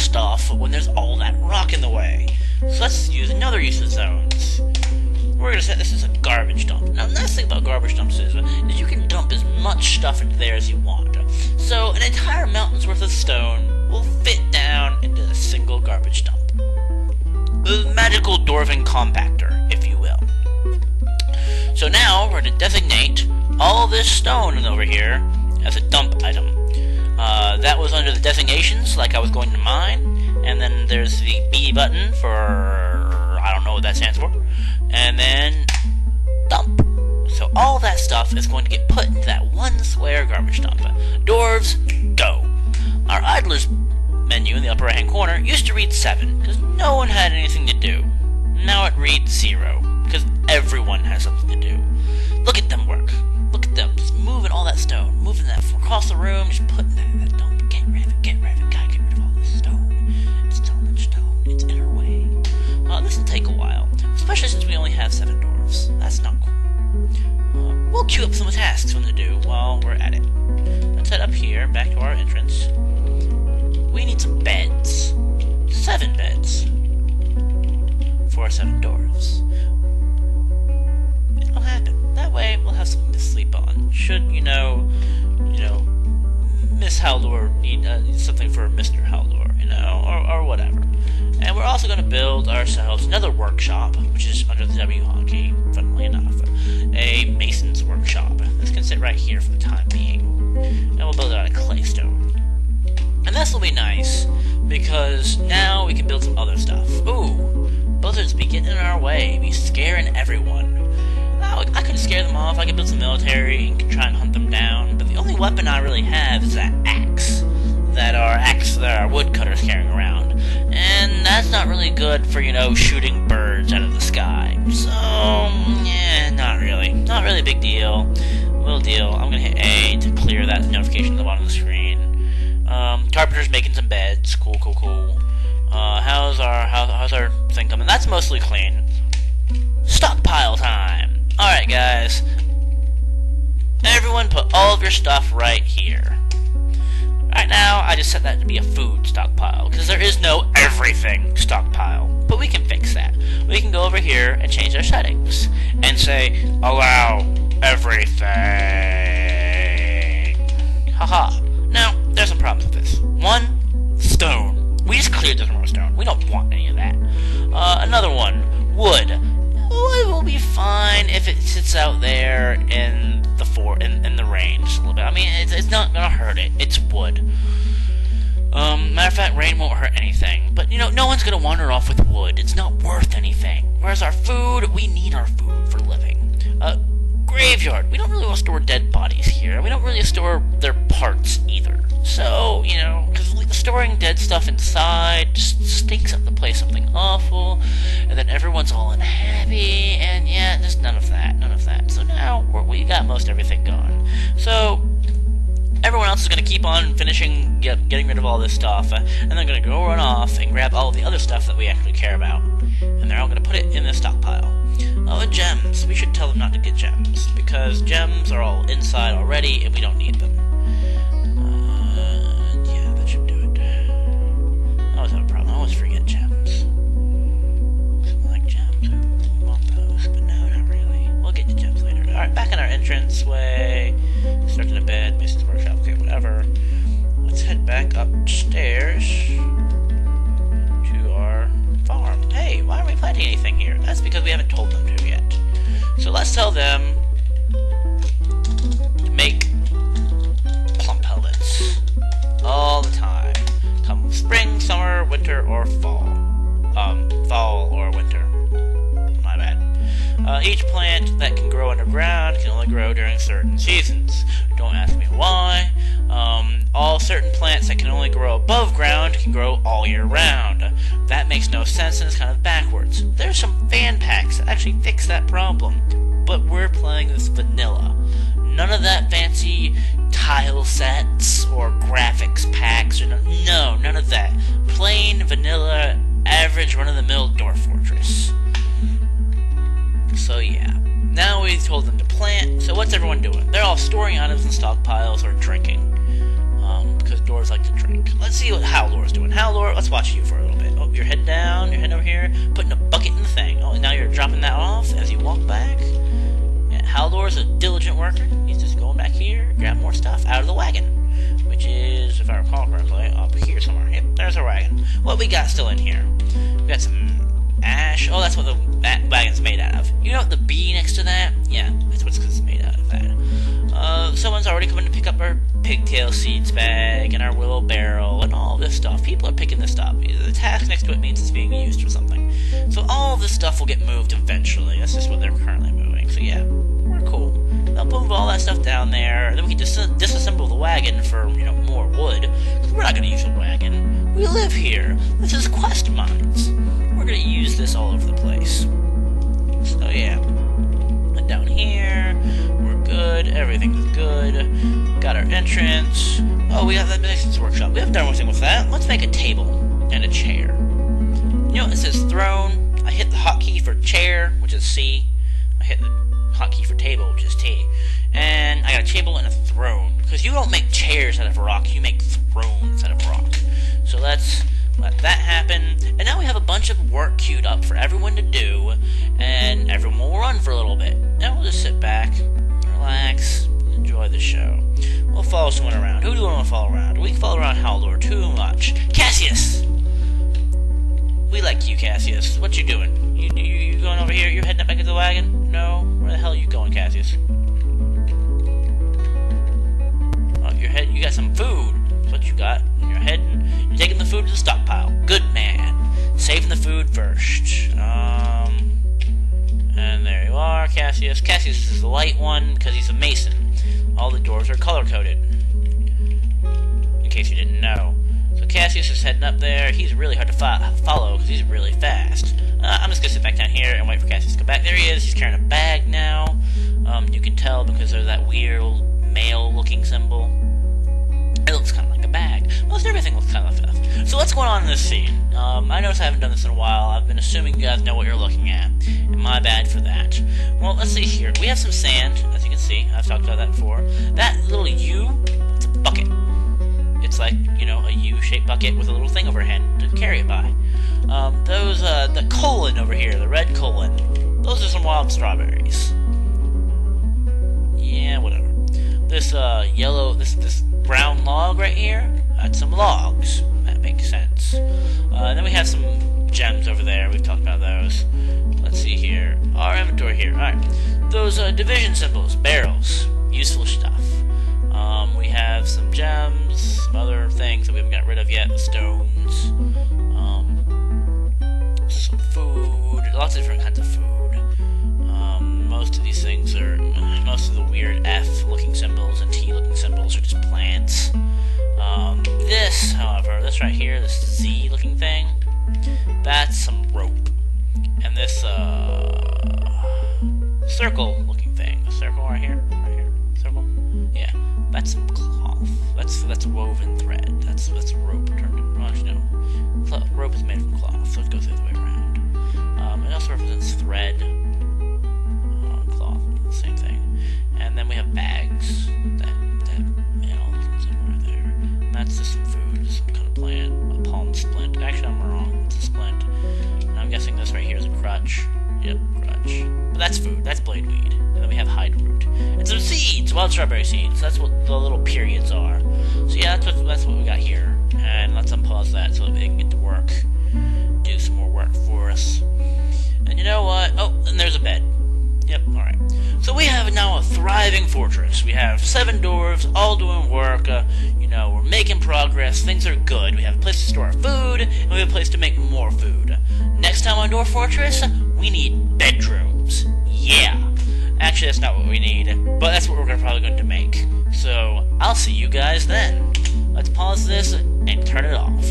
stuff when there's all that rock in the way. So let's use another use of zones. We're going to set this as a garbage dump. Now, the nice thing about garbage dumps is you can dump as much stuff into there as you want. So an entire mountain's worth of stone will fit down into a single garbage dump. A magical dwarven compactor, if you will. So now we're going to designate all this stone over here as a dump item. That was under the designations, like I was going to mine, and then there's the B button for, I don't know what that stands for, and then dump. So all that stuff is going to get put into that one square garbage dump. Dwarves, go! Our idler's menu in the upper right hand corner used to read 7, because no one had anything to do. Now it reads 0, because everyone has something to do. Look at them work. Look at them, just moving all that stone, moving that across the room, just putting that dump. Get rid of it, gotta get rid of all this stone. It's so much stone, it's in our way. This will take a while, especially since we only have 7 dwarves. That's not cool. We'll queue up some tasks for them to do while we're at it. Let's head up here, back to our entrance. We need some beds. 7 beds. For our 7 dwarves. It'll happen. That way, we'll have something to sleep on. Should, Miss Haldor need something for Mr. Haldor, or whatever. And we're also going to build ourselves another workshop, which is under the W hotkey, funnily enough. A mason's workshop. This can sit right here for the time being. And we'll build it out of claystone. And this will be nice, because now we can build some other stuff. Ooh, buzzards be getting in our way, be scaring everyone. I could scare them off, I could build some military and try and hunt them down, but the only weapon I really have is that axe that our woodcutter's carrying around. And that's not really good for, shooting birds out of the sky. So, yeah, not really. Not really a big deal. Little deal. I'm gonna hit A to clear that notification at the bottom of the screen. Carpenter's making some beds. Cool. How's our thing coming? That's mostly clean. Stockpile time! Alright, guys. Everyone put all of your stuff right here. Right now, I just set that to be a food stockpile, because there is no everything stockpile. But we can fix that. We can go over here and change our settings, and say, allow everything. Haha. Now, there's some problems with this. 1, stone. We just cleared this more stone. We don't want any of that. Another one, wood. Wood will be fine if it sits out there in the rain just a little bit. I mean, it's not gonna hurt it. It's wood. Matter of fact, rain won't hurt anything. But, no one's gonna wander off with wood. It's not worth anything. Whereas our food, we need our food for living. Graveyard. We don't really want to store dead bodies here. We don't really store their parts either. So, because storing dead stuff inside just stinks up the place something awful, and then everyone's all unhappy, and yeah, just none of that. So now, we got most everything gone. So, everyone else is going to keep on finishing getting rid of all this stuff, and they're going to go run off and grab all of the other stuff that we actually care about. And they're all going to put it in the stockpile. Oh, gems. We should tell them not to get gems, because gems are all inside already, and we don't need them. Yeah, that should do it. I always have a problem. I always forget gems. Something like gems. I want those, but no, not really. We'll get the gems later. Alright, back in our entranceway. Start in a bed, Mason's workshop, okay, whatever. Let's head back upstairs to our farm. Hey, why aren't we planting anything here? That's because we haven't told them to yet. So let's tell them to make plum pellets all the time. Come spring, summer, winter, or fall. Fall or winter. My bad. Each plant that can grow underground can only grow during certain seasons. Don't ask me why. All certain plants that can only grow above ground can grow all year round. That makes no sense and it's kind of backwards. There's some fan packs that actually fix that problem, but we're playing this vanilla. None of that fancy tile sets or graphics packs or no, none of that. Plain vanilla, average run-of-the-mill Dwarf Fortress. So yeah, now we told them to plant, so what's everyone doing? They're all storing items in stockpiles or drinking. rum, because dwarves like to drink. Let's see what Howlor's doing. Howlor, let's watch you for a little bit. Oh, you're heading down, you're heading over here, putting a bucket in the thing. Oh, and now you're dropping that off as you walk back. Yeah, Howlor's a diligent worker. He's just going back here, grab more stuff out of the wagon, which is, if I recall correctly, up here somewhere. Yep, there's our wagon. What we got still in here? We got some ash. Oh, that's what the wagon's made out of. You know what the bee next to that? Yeah, that's what it's made out of that. Someone's already coming to pick up our pigtail seeds bag and our willow barrel and all this stuff. People are picking this up. The task next to it means it's being used for something. So all of this stuff will get moved eventually. That's just what they're currently moving. So yeah, we're cool. They'll move all that stuff down there. Then we can just disassemble the wagon for, more wood. Because we're not going to use a wagon. We live here. This is Questmines. We're going to use this all over the place. So yeah. And down here, we're good. Everything's good. Got our entrance. Oh, we have that musician's workshop. We haven't done anything with that. Let's make a table and a chair. You know, it says throne. I hit the hotkey for chair, which is C. I hit the hotkey for table, which is T. And I got a table and a throne. Because you don't make chairs out of rock, you make thrones out of rock. So let's let that happen. And now we have a bunch of work queued up for everyone to do. And everyone will run for a little bit. And we'll just sit back, relax, enjoy the show. We'll follow someone around. Who do we want to follow around? We can follow around Howlor too much. Cassius! We like you, Cassius. What you doing? You going over here? You're heading up back to the wagon? No? Where the hell are you going, Cassius? Oh, you got some food. That's what you got. You're taking the food to the stockpile. Good man. Saving the food first. And there you are, Cassius. Cassius is the light one because he's a mason. All the doors are color-coded. In case you didn't know. So Cassius is heading up there. He's really hard to follow because he's really fast. I'm just going to sit back down here and wait for Cassius to come back. There he is. He's carrying a bag now. You can tell because there's that weird male-looking symbol. It looks kind of like a bag. Most everything looks kind of like that. So what's going on in this scene? I notice I haven't done this in a while. I've been assuming you guys know what you're looking at. And my bad for that. Well, let's see here. We have some sand, as you can see. I've talked about that before. That little U, it's a bucket. It's like, a U-shaped bucket with a little thing overhead to carry it by. The colon over here, the red colon, those are some wild strawberries. Yeah, whatever. This this brown log right here, that's some logs. That makes sense. Then we have some gems over there. We've talked about those. Let's see here. Our inventory here. Alright. Those division symbols, barrels, useful stuff. We have some gems, some other things that we haven't got rid of yet, the stones, some food, lots of different kinds of food. Most of these things are, most of the weird F-looking symbols and T-looking symbols are just plants. This, however, this right here, this Z-looking thing, that's some rope. And this, circle-looking thing, the circle right here, circle, yeah. That's some cloth. That's woven thread. That's rope turned into, no. Rope is made from cloth, so it goes the other way around. It also represents thread, cloth, same thing. And then we have bags that somewhere there. And that's just some food, some kind of plant, a palm splint. Actually, I'm wrong. It's a splint. And I'm guessing this right here is a crutch. Yep, crutch. But that's food. That's blade weed. And then we have hide root. And some seeds! Wild strawberry seeds. That's what the little periods are. So yeah, that's what we got here. And let's unpause that so that we can get to work. Do some more work for us. And you know what? Oh, and there's a bed. Yep, alright. So we have now a thriving fortress. We have 7 dwarves, all doing work. We're making progress. Things are good. We have a place to store our food, and we have a place to make more food. Next time on Dwarf Fortress, we need bedrooms. Yeah. Actually, that's not what we need, but that's what we're probably going to make. So, I'll see you guys then. Let's pause this and turn it off.